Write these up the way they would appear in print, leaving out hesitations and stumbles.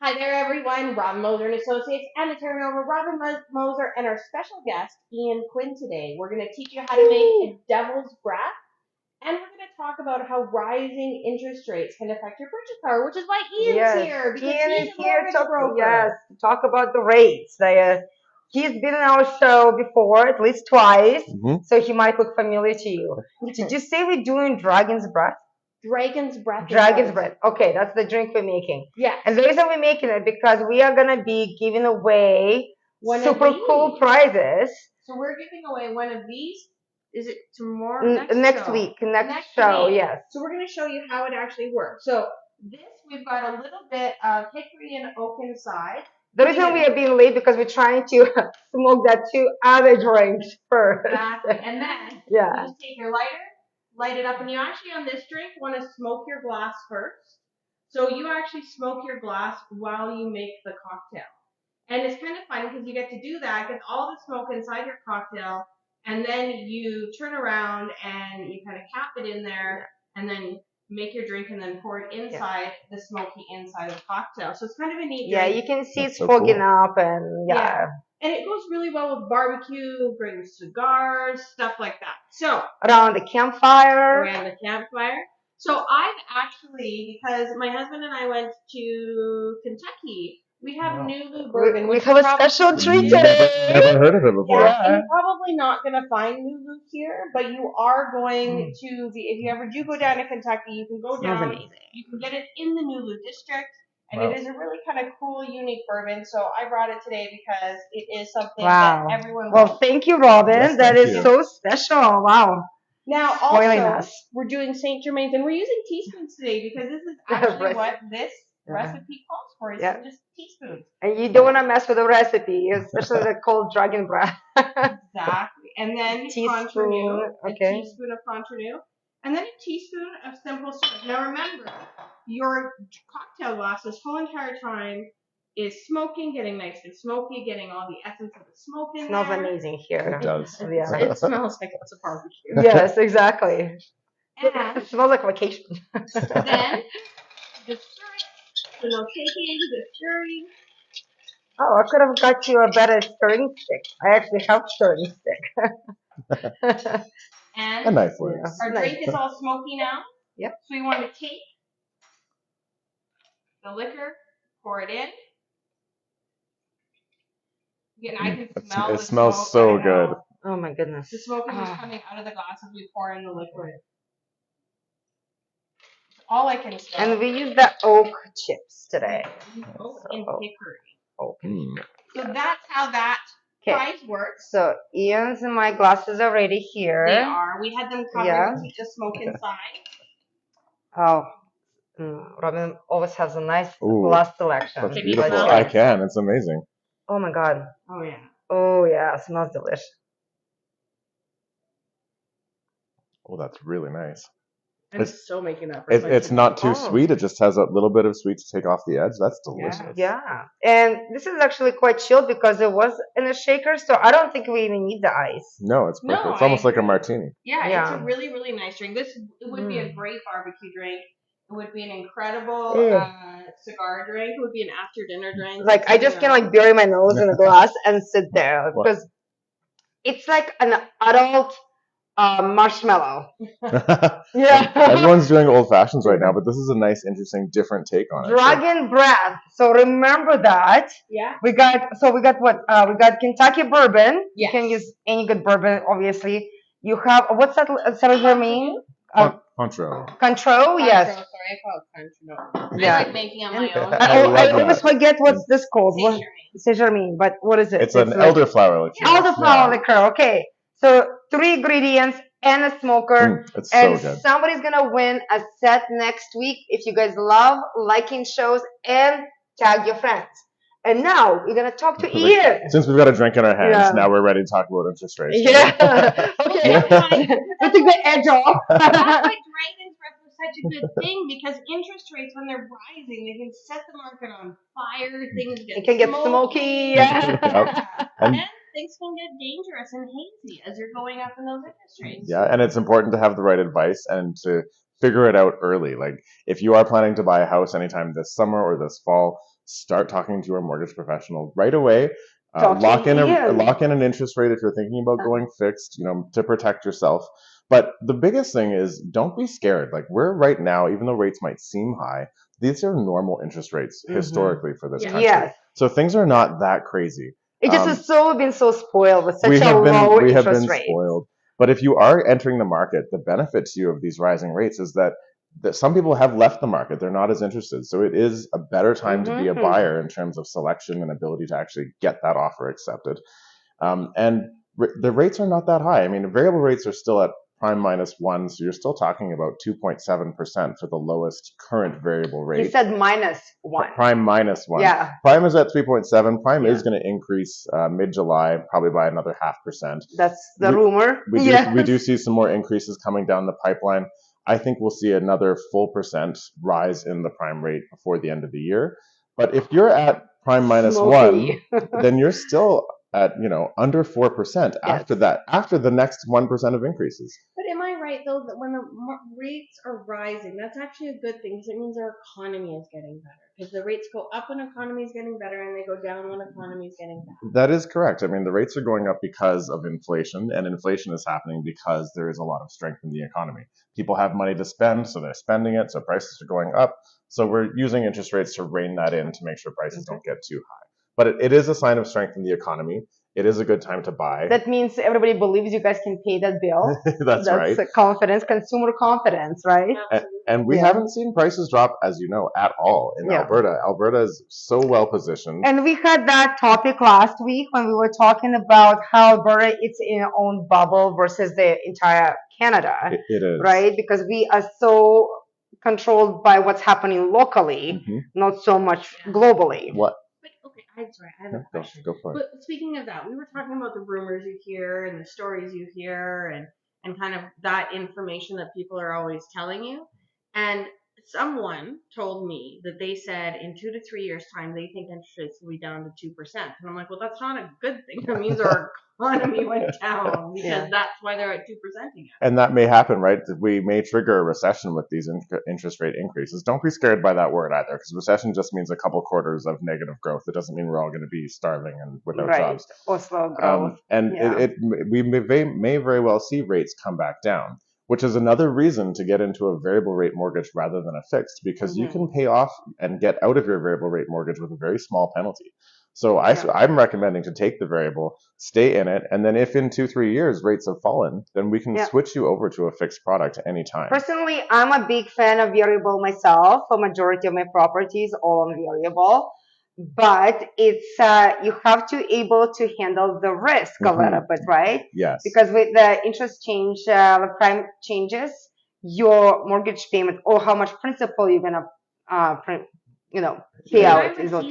Hi there, everyone. Robin Moser and Associates, and the turnover, Robin Moser, and our special guest, Ian Quinn. Today, we're going to teach you how to make a devil's breath, and we're going to talk about how rising interest rates can affect your purchase power, which is why Ian's here, because Ian he's is a here mortgage broker. to talk about the rates. He's been on our show before, at least twice, so he might look familiar to you. Did you say we're doing Dragon's Breath? Dragon's Breath. Dragon's Breath. Okay, that's the drink we're making. Yeah. And the reason we're making it because we are gonna be giving away super cool prizes. So we're giving away one of these. Is it tomorrow? Next week. Next show, yes. So we're going to show you how it actually works. So this, we've got a little bit of hickory and oak inside. The reason we are being late because we're trying to smoke that 2 other drinks first. Exactly. And then you just take your lighter, light it up, and you actually on this drink want to smoke your glass first. So you actually smoke your glass while you make the cocktail. And it's kind of fun because you get to do that, get all the smoke inside your cocktail, and then you turn around and you kind of cap it in there, and then make your drink and then pour it inside the smoky inside of the cocktail. So it's kind of a neat drink. Yeah, you can see it's fogging up and And it goes really well with barbecue, great with cigars, stuff like that. So around the campfire. So I've actually, because my husband and I went to Kentucky, we have Nulu bourbon. We have a special treat today. Never heard of it before. Yeah, you're probably not going to find Nulu here, but you are going to be, if you ever do go down to Kentucky, you can go down, you can get it in the Nulu district, and it is a really kind of cool, unique bourbon, so I brought it today because it is something that everyone wants. Well, thank you, Robin. Yes, that is so special. Wow. Now, also, we're doing St. Germain's, and we're using teaspoons today because this is actually what this recipe calls for. It's just teaspoons. And you don't want to mess with the recipe, especially the cold dragon breath. Exactly. And then teaspoon, a teaspoon of Contrenou, and then a teaspoon of simple syrup. Now remember, your cocktail glass this whole entire time is smoking, getting nice and smoky, getting all the essence of the smoke in there. Smells amazing here. It does. It smells like it's a barbecue. Yes, exactly. And it smells like vacation. Then the stirring, taking the stirring. Oh, I could have got you a better stirring stick. I actually have stirring stick. And a knife works. Our drink is all smoky now. Yep. So we want to take the liquor, pour it in. Again, I can smell it smells so good. Oh my goodness. The smoke is just coming out of the glass as we pour in the liquid. All I can smell. And we use the oak chips today. Oak and hickory. Oak. So that's how that prize works. So Ian's and my glasses are ready here. They are. We had them covered to keep the smoke inside. Oh. Robin always has a nice glass selection. That's beautiful. I can. It's amazing. Oh my god. Oh yeah. Oh yeah. It smells delicious. Oh, that's really nice. It's so making up. It's not too sweet. It just has a little bit of sweet to take off the edge. That's delicious. Yeah. And this is actually quite chilled because it was in a shaker, so I don't think we even need the ice. No, it's perfect. It's almost like a martini. Yeah, it's a really, really nice drink. It would be a great barbecue drink. It would be an incredible cigar drink. It would be an after dinner drink. Like I just can bury my nose in a glass and sit there because it's like an adult marshmallow. Yeah. Everyone's doing old fashions right now, but this is a nice, interesting, different take on it. Dragon breath. So remember that. Yeah. We got what? We got Kentucky bourbon. Yes. You can use any good bourbon, obviously. You have what's that? Saint Germain. Contreau. Contreau, yes. Sorry, I call it Contreau. Yeah. I like making on my own. I always forget what's this called. Saint Germain. But what is it? It's an elderflower liqueur. Elderflower liqueur. Okay. So 3 ingredients and a smoker. It's and so good. Somebody's gonna win a set next week if you guys love liking shows and tag your friends. And now we're gonna talk to Ian. Since we've got a drink in our hands, now we're ready to talk about interest rates. Yeah. Okay. That's a good edge off. That's why Dragon's Breath was such a good thing because interest rates, when they're rising, they can set the market on fire. Things get smoky. And things can get dangerous and hazy as you're going up in those interest rates. Yeah, and it's important to have the right advice and to figure it out early. Like if you are planning to buy a house anytime this summer or this fall, start talking to your mortgage professional right away. Talking Lock in an interest rate if you're thinking about going fixed, to protect yourself. But the biggest thing is don't be scared. Like we're right now, even though rates might seem high, these are normal interest rates historically for this country. Yes. So things are not that crazy. It just has been so spoiled with such we a have been low we have interest been rate. spoiled. But if you are entering the market, the benefit to you of these rising rates is that some people have left the market. They're not as interested. So it is a better time to be a buyer in terms of selection and ability to actually get that offer accepted. And the rates are not that high. I mean, variable rates are still at prime -1, so you're still talking about 2.7% for the lowest current variable rate. You said -1. Prime -1. Yeah. Prime is at 3.7. Prime is going to increase mid-July, probably by another 0.5%. That's the rumor. We do see some more increases coming down the pipeline. I think we'll see another full percent rise in the prime rate before the end of the year. But if you're at prime -1, then you're still at under 4% after that, after the next 1% of increases. But am I right though that when the rates are rising, that's actually a good thing because it means our economy is getting better. Because the rates go up when economy is getting better, and they go down when economy is getting better. That is correct. I mean, the rates are going up because of inflation, and inflation is happening because there is a lot of strength in the economy. People have money to spend, so they're spending it, so prices are going up. So we're using interest rates to rein that in to make sure prices don't get too high. But it is a sign of strength in the economy. It is a good time to buy. That means everybody believes you guys can pay that bill. That's right. Confidence, consumer confidence, right? And we haven't seen prices drop, as you know, at all in Alberta. Alberta is so well positioned. And we had that topic last week when we were talking about how Alberta is in its own bubble versus the entire Canada. It is. Right? Because we are so controlled by what's happening locally, not so much globally. What? Okay, I'm sorry, I have a question. Go for it. But speaking of that, we were talking about the rumors you hear and the stories you hear and kind of that information that people are always telling you. And someone told me that they said in 2 to 3 years' time they think interest rates will be down to 2%. And I'm like, well, that's not a good thing. That means our economy went down because that's why they're at 2% again. And that may happen, right? We may trigger a recession with these interest rate increases. Don't be scared by that word either, because recession just means a couple quarters of negative growth. It doesn't mean we're all going to be starving and without jobs. Or slow growth. We may very well see rates come back down, which is another reason to get into a variable rate mortgage rather than a fixed, because you can pay off and get out of your variable rate mortgage with a very small penalty. So I'm recommending to take the variable, stay in it, and then if in 2-3 years rates have fallen, then we can switch you over to a fixed product at any time. Personally, I'm a big fan of variable myself. For majority of my properties, all on variable. But it's you have to able to handle the risk a little bit, right? Yes. Because with the interest change, the prime changes, your mortgage payment or how much principal you're gonna pay out is what.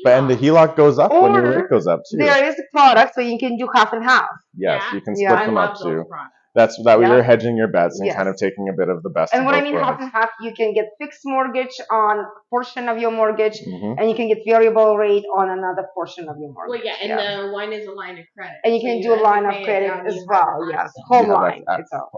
And the HELOC goes up when your rate goes up too. There is a product so you can do half and half. Yes, you can split them up too. That way you're hedging your bets and kind of taking a bit of the best. And what I mean half and half, you can get fixed mortgage on a portion of your mortgage, and you can get variable rate on another portion of your mortgage. Well, and the one is a line of credit. And you can do a line of credit as well. Yes, home line.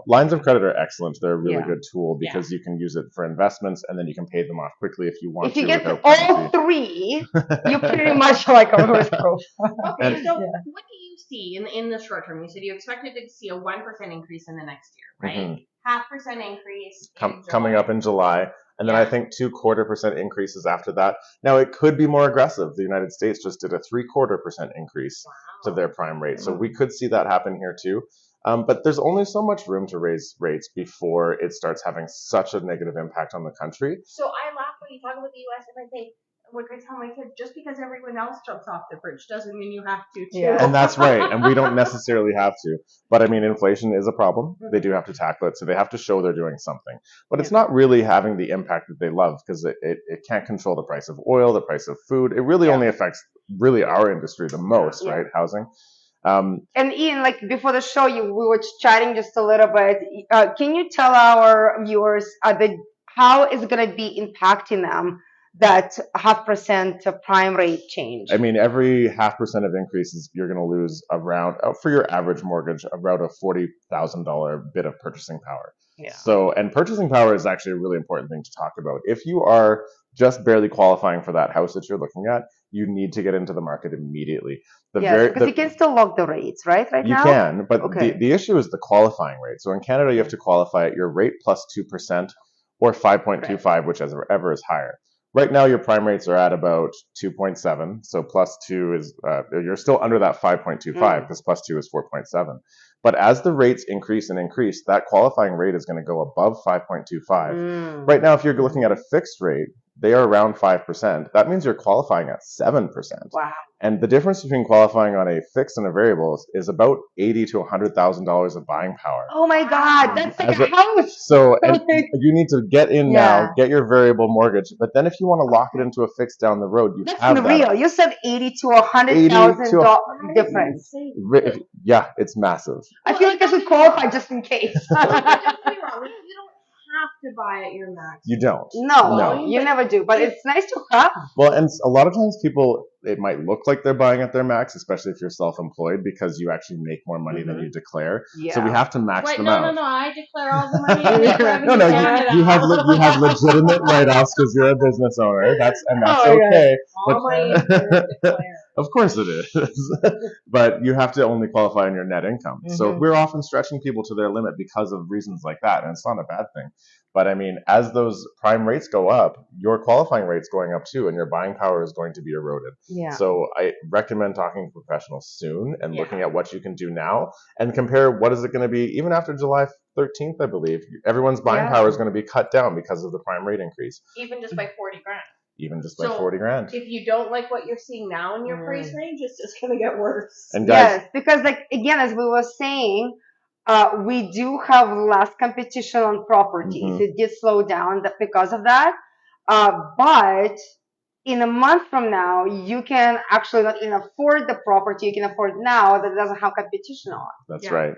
Lines of credit are excellent. They're a really good tool because you can use it for investments, and then you can pay them off quickly if you want to. If you get all three, you're pretty much like a risk proof. Okay, so what do you see in the short term? You said you expected to see a 1% increase in the next year, right? 0.5% increase coming up in July, and then I think 0.25% increases after that. Now it could be more aggressive. The United States just did a 0.75% increase to their prime rate, so we could see that happen here too. But there's only so much room to raise rates before it starts having such a negative impact on the country. So I laugh when you talk about the U.S. and I think, like I tell my kids, just because everyone else jumps off the bridge doesn't mean you have to too. Yeah. And that's right. And we don't necessarily have to. But I mean, inflation is a problem. They do have to tackle it. So they have to show they're doing something. But it's not really having the impact that they love because it can't control the price of oil, the price of food. It really only affects really our industry the most, right? Housing. And Ian, like before the show, we were chatting just a little bit. Can you tell our viewers how is it going to be impacting them? that 0.5% prime rate change? I mean, every 0.5% of increases, you're going to lose around, for your average mortgage, about a $40,000 bit of purchasing power. Yeah. So, and purchasing power is actually a really important thing to talk about. If you are just barely qualifying for that house that you're looking at, you need to get into the market immediately. Yes, because you can still lock the rates, right? Right you now? can, but Okay. the issue is the qualifying rate. So in Canada, you have to qualify at your rate plus 2% or 5.25, whichever is higher. Right now, your prime rates are at about 2.7. So plus 2 is, you're still under that 5.25 because plus 2 is 4.7. But as the rates increase and increase, that qualifying rate is going to go above 5.25. Right now, if you're looking at a fixed rate, they are around 5%. That means you're qualifying at 7%. Wow. And the difference between qualifying on a fixed and a variable is about $80,000 to $100,000 of buying power. Oh my God, that's like a house. So and you need to get in now, Yeah. get your variable mortgage, but then if you want to lock it into a fixed down the road, you That's have unreal. that. You said $80,000 to $100,000 difference. Yeah, it's massive. I feel like I should qualify just in case. Don't get me wrong. You don't have to buy at your max. You don't. No, you never do. But it's nice to have. Well, and a lot of times people, it might look like they're buying at their max, especially if you're self-employed, because you actually make more money than you declare. Yeah. So we have to max them out. No, I declare all the money I make revenue No, Canada. you have legitimate write-offs because you're a business owner. That's okay. All my income is declared. Of course it is. But you have to only qualify on your net income. So we're often stretching people to their limit because of reasons like that, and it's not a bad thing. But I mean, as those prime rates go up, your qualifying rate's going up too, and your buying power is going to be eroded. Yeah. So I recommend talking to professionals soon and looking at what you can do now and compare what is it going to be even after July 13th, I believe. Everyone's buying power is going to be cut down because of the prime rate increase. Even just by 40 grand. Even just by 40 grand. If you don't like what you're seeing now in your price range, it's just going to get worse. And guys, yes, because like again, as we were saying, we do have less competition on properties. It did slow down because of that. But in a month from now, you can actually not even afford the property you can afford now that doesn't have competition on. That's right.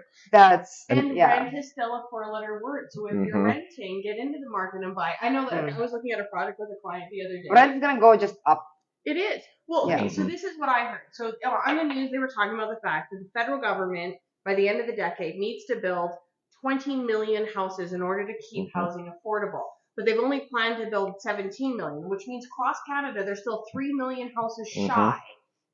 And rent is still a four-letter word. So if you're renting, get into the market and buy. I know that I was looking at a project with a client the other day. Rent is going to go just up. It is. Well, okay, so this is what I heard. So on the news, they were talking about the fact that the federal government, by the end of the decade, needs to build 20 million houses in order to keep housing affordable. But they've only planned to build 17 million, which means across Canada, there's still 3 million houses shy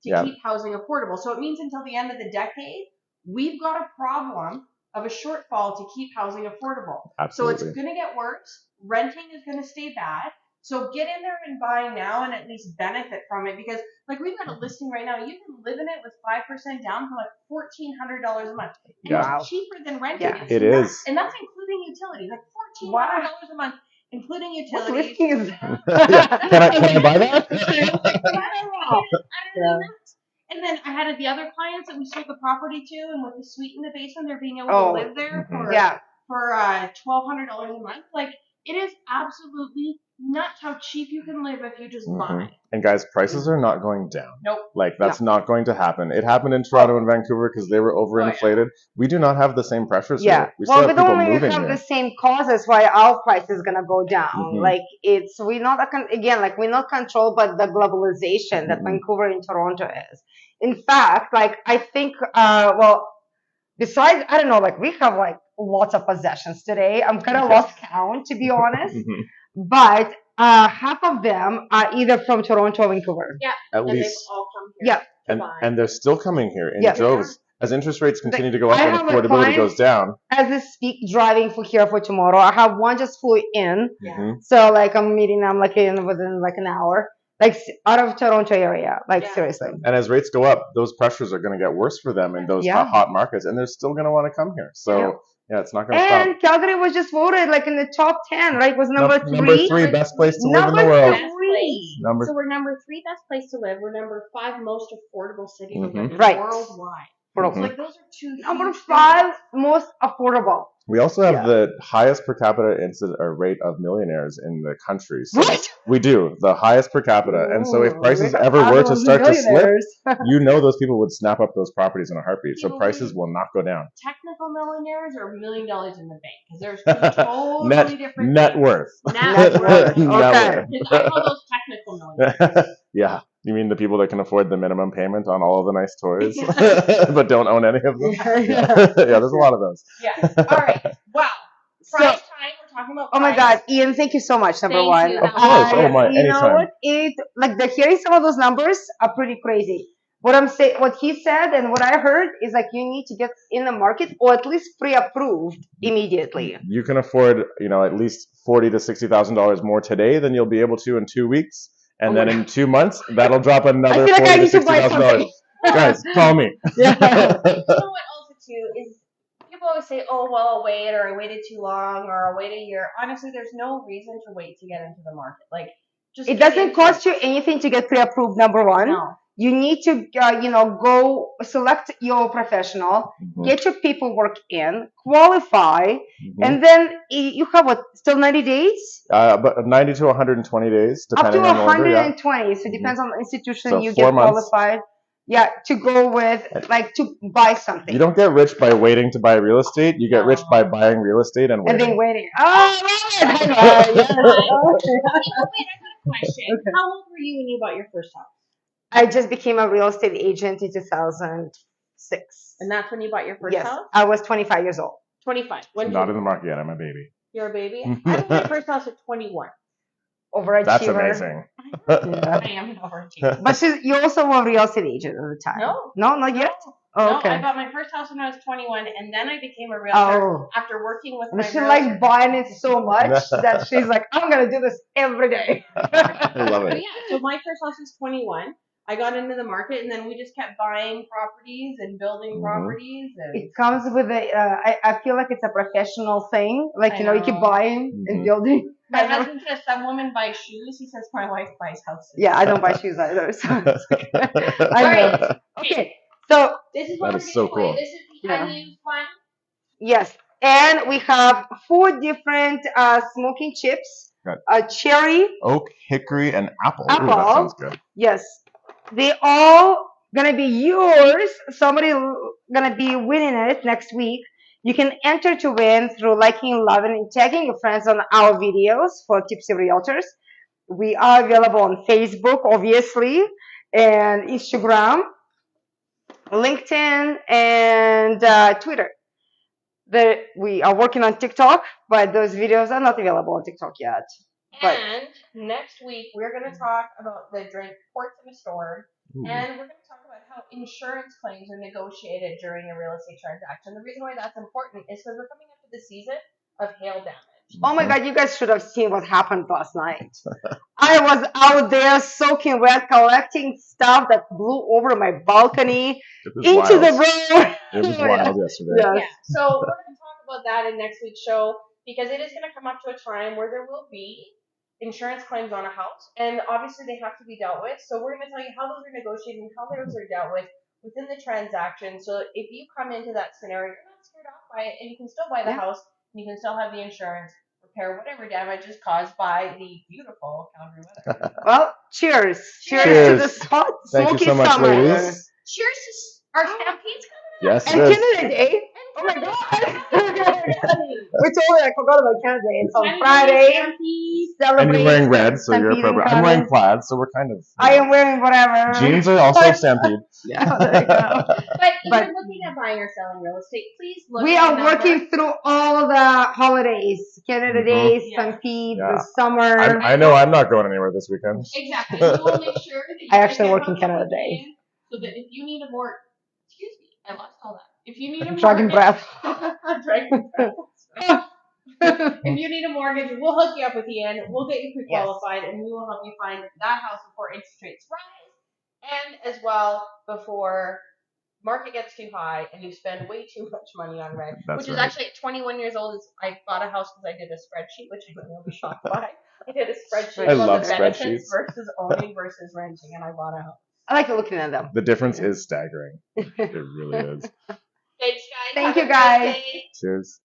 to keep housing affordable. So it means until the end of the decade, we've got a problem of a shortfall to keep housing affordable. Absolutely. So it's going to get worse. Renting is going to stay bad. So get in there and buy now and at least benefit from it, because like we've got a listing right now. You can live in it with 5% down for like $1,400 a month. And it's cheaper than renting. Yeah. It is. And that's including utilities, like $1,400 a month, including utilities. Can I buy that? And then I had the other clients that we sold the property to, and with the suite in the basement, they're being able to live there for $1,200 a month. Like, it is absolutely nuts how cheap you can live if you just buy. And guys, prices are not going down. Nope. Like, that's not going to happen. It happened in Toronto and Vancouver because they were overinflated. We do not have the same pressures here. We still have people moving here. We don't have the same causes why our price is going to go down. Like, we're not controlled by the globalization that Vancouver and Toronto is. In fact, like, I think, besides, I don't know, like, we have, like, lots of possessions today. I'm kind of lost count, to be honest. But half of them are either from Toronto or Vancouver. Yeah. At least. They've all come here. Yeah. And they're still coming here in droves. As interest rates continue to go up and affordability goes down. As I speak, driving here for tomorrow. I have one just flew in. So, like, I'm meeting them, like, within, like, an hour. Like, out of Toronto area, like, seriously. And as rates go up, those pressures are going to get worse for them in those hot markets, and they're still going to want to come here. So, it's not going to stop. And Calgary was just voted, like, in the top 10, right? Was number 3. Number 3 best place to live in the world. So we're number 3 best place to live. We're number 5 most affordable city worldwide. affordable. So like those are two. Number huge 5, things. most affordable. We also have Yeah. the highest per capita incident or rate of millionaires in the country. So What? we do the highest per capita, and so if Ooh, prices we got ever were to fabulous start to slip, millionaires. you know those people would snap up those properties in a heartbeat. So People prices who- will not go down. Technical millionaires or $1 million in the bank? Because there's two totally net different net things. worth. Net worth. Net Okay. worth. I call those technical millionaires. Yeah. You mean the people that can afford the minimum payment on all of the nice toys, but don't own any of them? Yeah. Yeah, there's a lot of those. Yeah. All right. Wow. So, Prize time. We're talking about. oh my prize. God, Ian, thank you so much. Number Thank one. you. Of course. Oh my, You know anytime. what? Hearing some of those numbers are pretty crazy. What he said and what I heard is like you need to get in the market or at least pre-approved immediately. You can afford, at least $40,000 to $60,000 more today than you'll be able to in 2 weeks, and then in 2 months that'll drop another I feel like I $40,000 need to to buy $60,000. something. Guys, call me. Yeah. You know what also too is people always say, oh well, I'll wait, or I waited too long, or I'll wait a year. Honestly, there's no reason to wait to get into the market. Like just It get doesn't into cost it. you anything to get pre-approved. Number one. No. You need to, go select your professional, Mhm. get your paperwork in, qualify, Mhm. and then you have what? Still 90 days? But 90 to 120 days, Up to depending on the order. Yeah. 120. So it depends on the institution So you 4 get months. qualified. Yeah, to go with, like to buy something. You don't get rich by waiting to buy real estate. You get rich by buying real estate and And waiting. then waiting. Oh, yes. Okay, Yes. wait, I got a question. Okay. How old were you when you bought your first house? I just became a real estate agent in 2006. And that's when you bought your first Yes, house? I was 25 years old. 25. When Not in the market yet. I'm a baby. You're a baby? I bought my first house at 21. Overachiever. That's amazing. Yeah. I am an overachiever. But you're also a real estate agent at the time. No. No, not yet? No. Oh, No, okay. I bought my first house when I was 21, and then I became a realtor Oh. after working with my And she realtor. likes buying it so much that she's like, I'm going to do this every day. I love But it. yeah, so my first house was 21. I got into the market, and then we just kept buying properties and building properties. And It comes with I feel like it's a professional thing. Like, I you keep know. buying and building. my husband says some women buy shoes. He says my wife buys houses. Yeah, I don't buy shoes either. So it's okay. I All know. right. Okay, so This is what That we're is so giving away. cool. This is the Yeah. unused one. yes, and we have 4 different smoking chips. Got Cherry, oak, hickory, and apple. Ooh, Apple. that sounds good. yes, they all gonna be yours. Somebody gonna be winning it next week. You can enter to win through liking, loving, and tagging your friends on our videos for Tipsy Realtors. We are available on Facebook, obviously, and Instagram, LinkedIn, and Twitter. We are working on TikTok, but those videos are not available on TikTok yet. But And next week we're going to talk about the drink Ports in a Storm, and we're going to talk about how insurance claims are negotiated during a real estate transaction. The reason why that's important is because we're coming up to the season of hail damage. oh my God, you guys should have seen what happened last night. I was out there soaking wet, collecting stuff that blew over my balcony It was into wild. the road. It was wild yesterday. Yes. Yeah, so we're going to talk about that in next week's show because it is going to come up to a time where there will be insurance claims on a house, and obviously they have to be dealt with. So we're going to tell you how those are negotiated and how those are dealt with within the transaction. So if you come into that scenario, you're not scared off by it, and you can still buy the house, and you can still have the insurance repair whatever damage is caused by the beautiful Calgary weather. Well, cheers. Cheers to Cheers. this hot, Thank smoky you so much, summer. ladies. Cheers to our stampede's coming up. Yes, And it is. Canada Day. Oh my God. We totally, I forgot about Canada Day. It's on Canada Day, Friday. Stampede. Celebrate. And you're wearing red, so you're Stampede appropriate. I'm coming. wearing plaid, so we're kind of. I am wearing whatever. Jeans are also stampede. Yeah, there you go. But if But- you're looking at buying or selling real estate, please look We at are the number. working through all the holidays. Canada Day, Yeah. Stampede, Yeah. the summer. I know I'm not going anywhere this weekend. Exactly. We will make sure that you I guys actually get work in hooked up Canada with Day. Ian, so that if you need a more, excuse me, I lost all that. If you need a Dragon mortgage, breath. Dragon breath. If you need a mortgage, we'll hook you up with Ian. We'll get you pre-qualified, and we will help you find that house before interest rates rise, and as well before market gets too high and you spend way too much money on rent. That's which is right. actually at 21 years old. I bought a house because I did a spreadsheet, which I know you'll be shocked by. I did a spreadsheet I about love the benefits spreadsheets. versus owning versus renting, and I bought a house. I like looking at them. The difference is staggering. It really is. Thanks, guys. Thank Have you, a great guys. day. Cheers.